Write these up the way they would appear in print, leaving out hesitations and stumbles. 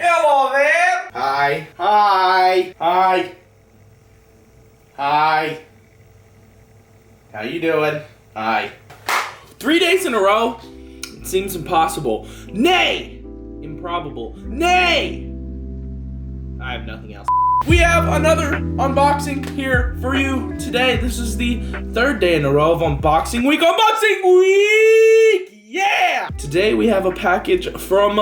Hello there. Hi. Hi. Hi. Hi. How you doing? Hi. 3 days in a row? It seems impossible. Nay! Improbable. Nay! I have nothing else. We have another unboxing here for you today. This is the 3rd day in a row of unboxing week. Unboxing week! Yeah! Today we have a package from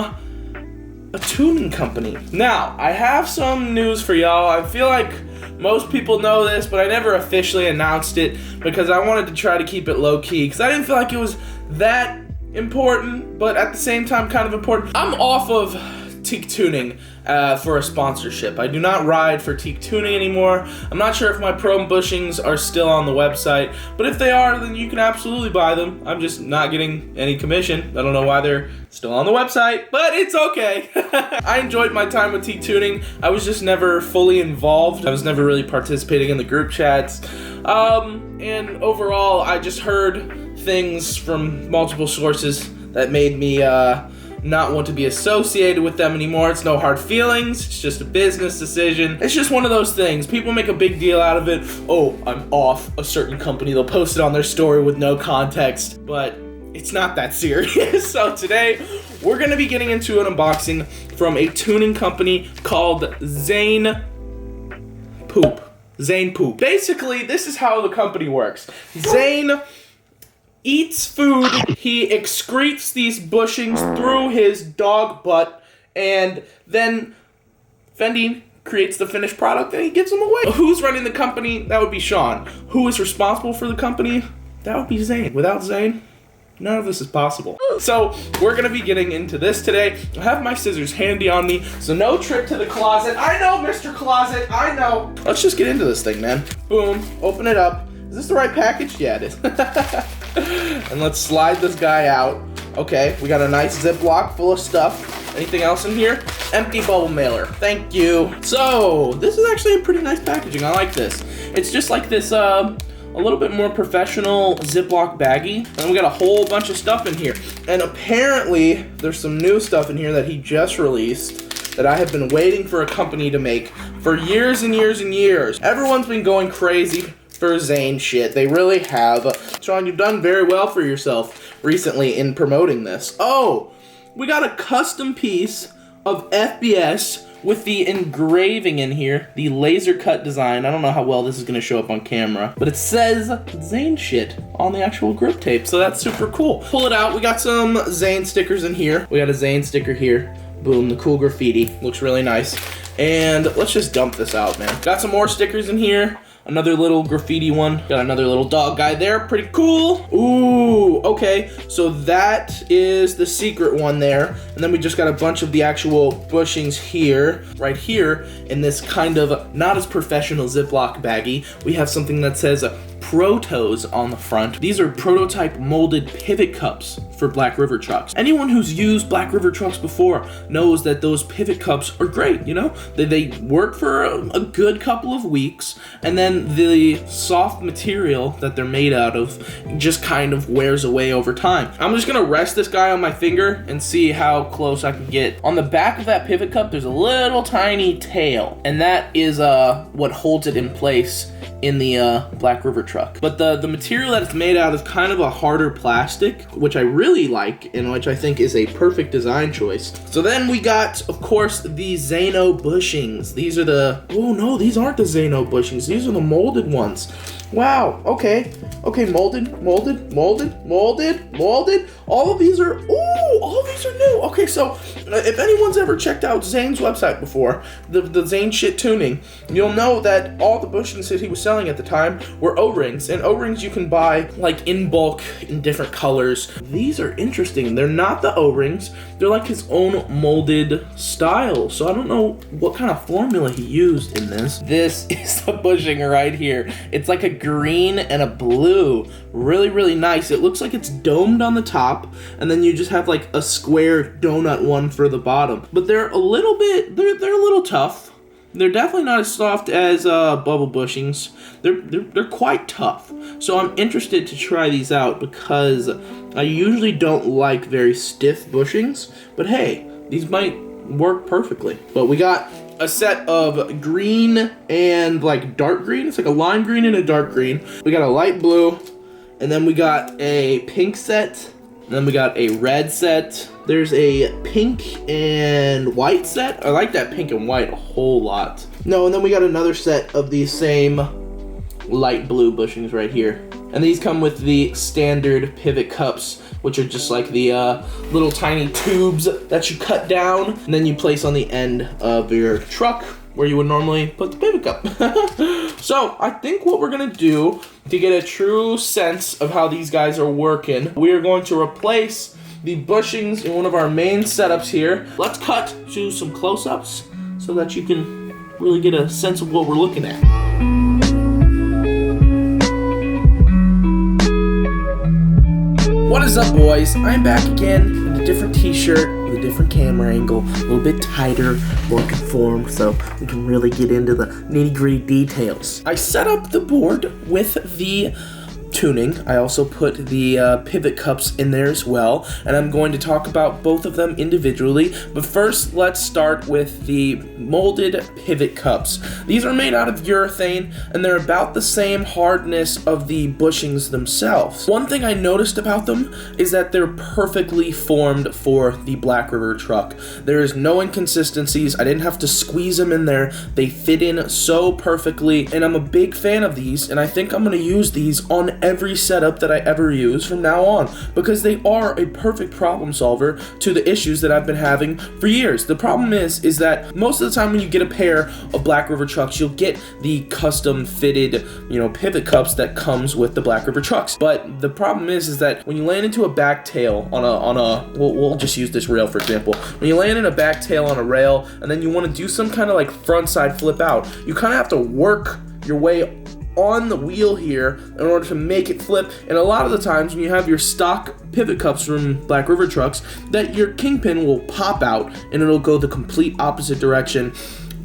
a tuning company. Now, I have some news for y'all. I feel like most people know this, but I never officially announced it because I wanted to try to keep it low-key because I didn't feel like it was that important, but at the same time kind of important. I'm off of Teak Tuning for a sponsorship. I do not ride for Teak Tuning anymore. I'm not sure if my Pro bushings are still on the website, but if they are, then you can absolutely buy them. I'm just not getting any commission. I don't know why they're still on the website, but it's okay. I enjoyed my time with Teak Tuning. I was just never fully involved. I was never really participating in the group chats. And overall, I just heard things from multiple sources that made me not want to be associated with them anymore. It's no hard feelings. It's just a business decision. It's just one of those things. People make a big deal out of it. Oh, I'm off a certain company. They'll post it on their story with no context, but it's not that serious. So today, we're gonna be getting into an unboxing from a tuning company called Zane Poop. Basically, this is how the company works. Zane eats food, he excretes these bushings through his dog butt, and then Fendi creates the finished product and he gives them away. Who's running the company? That would be Sean. Who is responsible for the company? That would be Zane. Without Zane, none of this is possible. So we're gonna be getting into this today. I have my scissors handy on me, so no trip to the closet. I know, Mr. Closet, I know. Let's just get into this thing, man. Boom, open it up. Is this the right package? Yeah, it is. And let's slide this guy out. Okay, we got a nice Ziploc full of stuff. Anything else in here? Empty bubble mailer. Thank you. So, this is actually a pretty nice packaging. I like this. It's just like this, a little bit more professional Ziploc baggie. And we got a whole bunch of stuff in here. And apparently, there's some new stuff in here that he just released that I have been waiting for a company to make for years and years and years. Everyone's been going crazy for Zane shit. They really have. Sean, you've done very well for yourself recently in promoting this. Oh, we got a custom piece of FBS with the engraving in here, the laser cut design. I don't know how well this is gonna show up on camera, but it says Zane shit on the actual grip tape, so that's super cool. Pull it out, we got some Zane stickers in here. We got a Zane sticker here. Boom, the cool graffiti, looks really nice. And let's just dump this out, man. Got some more stickers in here. Another little graffiti one. Got another little dog guy there. Pretty cool. Ooh, okay. So that is the secret one there. And then we just got a bunch of the actual bushings here, right here, in this kind of not as professional Ziploc baggie. We have something that says Protos on the front. These are prototype molded pivot cups for Black River trucks. Anyone who's used Black River trucks before knows that those pivot cups are great, you know? They work for a good couple of weeks, and then the soft material that they're made out of just kind of wears away over time. I'm just gonna rest this guy on my finger and see how close I can get. On the back of that pivot cup, there's a little tiny tail, and that is what holds it in place in the Black River truck. But the material that it's made out is kind of a harder plastic, which I really like and which I think is a perfect design choice. So then we got, of course, the Zano bushings. These are the, oh no, these aren't the Zano bushings. These are the molded ones. Wow, okay. Okay, molded. All of these are, ooh, all of these are new. Okay, so if anyone's ever checked out Zane's website before, the Zane shit tuning, you'll know that all the bushings that he was selling at the time were O-rings, and O-rings you can buy like in bulk in different colors. These are interesting. They're not the O-rings. They're like his own molded style. So I don't know what kind of formula he used in this. This is the bushing right here. It's like a green and a blue. Really, really nice. It looks like it's domed on the top, and then you just have like a square donut one for the bottom. But they're a little bit, they're a little tough. They're definitely not as soft as bubble bushings. They're quite tough. So I'm interested to try these out because I usually don't like very stiff bushings. But hey, these might work perfectly. But we got a set of green and like dark green. It's like a lime green and a dark green. We got a light blue, and then we got a pink set, and then we got a red set. There's a pink and white set. I like that pink and white a whole lot. No, and then we got another set of these same light blue bushings right here. And these come with the standard pivot cups, which are just like the little tiny tubes that you cut down and then you place on the end of your truck where you would normally put the pivot cup. So I think what we're gonna do to get a true sense of how these guys are working, we are going to replace the bushings in one of our main setups here. Let's cut to some close-ups so that you can really get a sense of what we're looking at. What is up, boys? I'm back again in a different t-shirt with a different camera angle, a little bit tighter, more conformed, so we can really get into the nitty-gritty details. I set up the board with the tuning. I also put the pivot cups in there as well, and I'm going to talk about both of them individually. But first, let's start with the molded pivot cups. These are made out of urethane, and they're about the same hardness of the bushings themselves. One thing I noticed about them is that they're perfectly formed for the Black River truck. There is no inconsistencies. I didn't have to squeeze them in there. They fit in so perfectly, and I'm a big fan of these, and I think I'm going to use these on every setup that I ever use from now on, because they are a perfect problem solver to the issues that I've been having for years. The problem is that most of the time when you get a pair of Black River trucks, you'll get the custom fitted, pivot cups that comes with the Black River trucks. But the problem is that when you land into a back tail on a we'll just use this rail for example. When you land in a back tail on a rail and then you want to do some kind of like front side flip out, you kind of have to work your way on the wheel here in order to make it flip. And a lot of the times when you have your stock pivot cups from Black River trucks, that your kingpin will pop out and it'll go the complete opposite direction,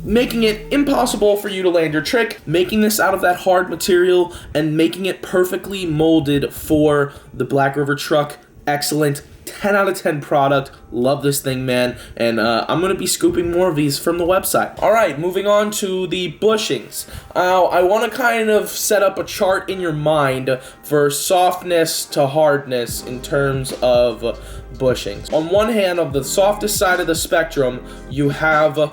making it impossible for you to land your trick. Making this out of that hard material and making it perfectly molded for the Black River truck, excellent. 10 out of 10 product. Love this thing, man. And I'm going to be scooping more of these from the website. All right, moving on to the bushings. I want to kind of set up a chart in your mind for softness to hardness in terms of bushings. On one hand, of the softest side of the spectrum, you have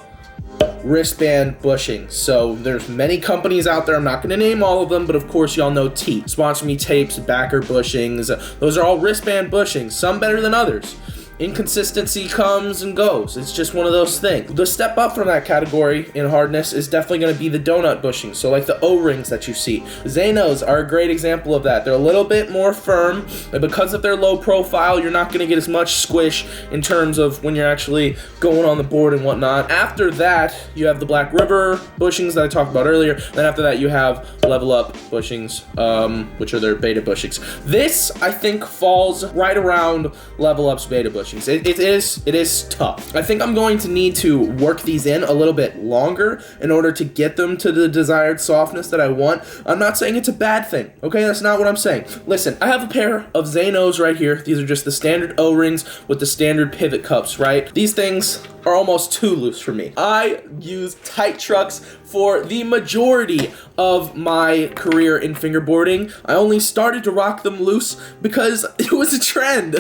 wristband bushings. So there's many companies out there. I'm not going to name all of them, but of course y'all know Teak, Sponsor Me Tapes, Backer bushings. Those are all wristband bushings, some better than others. Inconsistency comes and goes. It's just one of those things. The step up from that category in hardness is definitely going to be the donut bushings. So like the O-rings that you see. Zane's are a great example of that. They're a little bit more firm, and because of their low profile, you're not going to get as much squish in terms of when you're actually going on the board and whatnot. After that, you have the Black River bushings that I talked about earlier. Then after that, you have Level Up bushings, which are their beta bushings. This, I think, falls right around Level Up's beta bushings. It is tough. I think I'm going to need to work these in a little bit longer in order to get them to the desired softness that I want. I'm not saying it's a bad thing, okay? That's not what I'm saying. Listen, I have a pair of Zane O's right here. These are just the standard O-rings with the standard pivot cups, right? These things are almost too loose for me. I use tight trucks for the majority of my career in fingerboarding. I only started to rock them loose because it was a trend.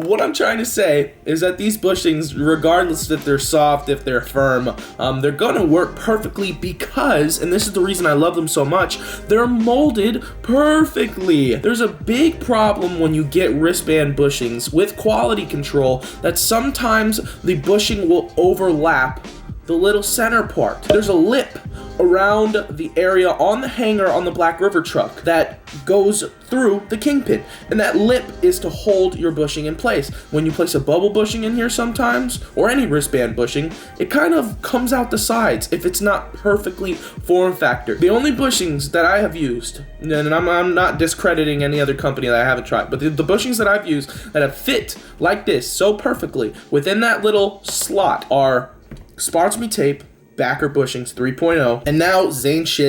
What I'm trying to say is that these bushings, regardless if they're soft, if they're firm, they're gonna work perfectly because, and this is the reason I love them so much, they're molded perfectly. There's a big problem when you get wristband bushings with quality control that sometimes the bushing will overlap the little center part. There's a lip around the area on the hanger on the Black River truck that goes through the kingpin, and that lip is to hold your bushing in place. When you place a bubble bushing in here sometimes, or any wristband bushing, it kind of comes out the sides if it's not perfectly form factor. The only bushings that I have used, and I'm not discrediting any other company that I haven't tried, but the bushings that I've used that have fit like this so perfectly within that little slot are Sponsor Me Tape, Backer bushings 3.0, and now Zane Sh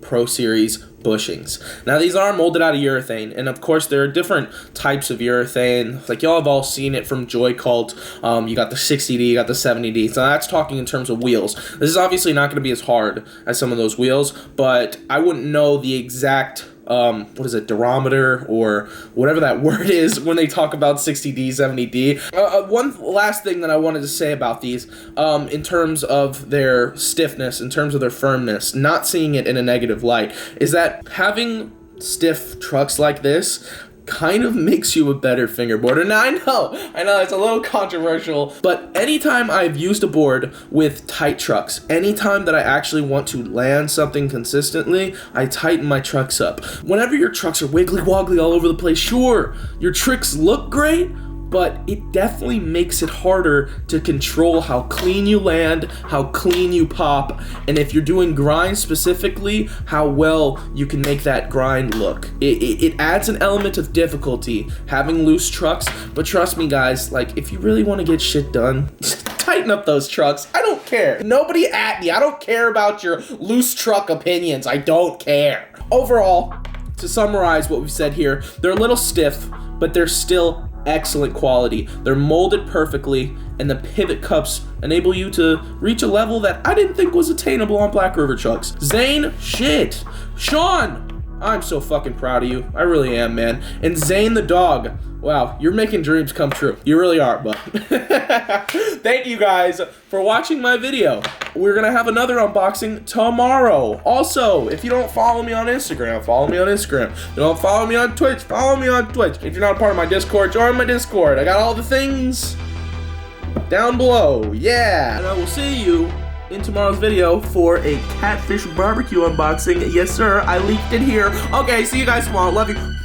Pro Series bushings. Now these are molded out of urethane, and of course there are different types of urethane. Like y'all have all seen it from Joy Cult. You got the 60D, you got the 70D. So that's talking in terms of wheels. This is obviously not going to be as hard as some of those wheels, but I wouldn't know the exact what is it, durometer or whatever that word is when they talk about 60D, 70D. One last thing that I wanted to say about these, in terms of their stiffness, in terms of their firmness, not seeing it in a negative light, is that having stiff trucks like this kind of makes you a better fingerboarder. Now I know it's a little controversial, but anytime I've used a board with tight trucks, anytime that I actually want to land something consistently, I tighten my trucks up. Whenever your trucks are wiggly woggly all over the place, sure, your tricks look great, but it definitely makes it harder to control how clean you land, how clean you pop, and if you're doing grind specifically, how well you can make that grind look. It adds an element of difficulty having loose trucks, but trust me guys, like if you really want to get shit done, tighten up those trucks. I don't care. Nobody at me. I don't care about your loose truck opinions. I don't care. Overall, to summarize what we've said here, they're a little stiff, but they're still excellent quality. They're molded perfectly, and the pivot cups enable you to reach a level that I didn't think was attainable on Black River trucks. Zane, shit. Sean, I'm so fucking proud of you. I really am, man. And Zane the dog, wow, you're making dreams come true. You really are, bud. Thank you guys for watching my video. We're gonna have another unboxing tomorrow. Also, if you don't follow me on Instagram, follow me on Instagram. If you don't follow me on Twitch, follow me on Twitch. If you're not a part of my Discord, join my Discord. I got all the things down below. Yeah. And I will see you in tomorrow's video for a catfish barbecue unboxing. Yes, sir. I leaked it here. Okay, see you guys tomorrow. Love you.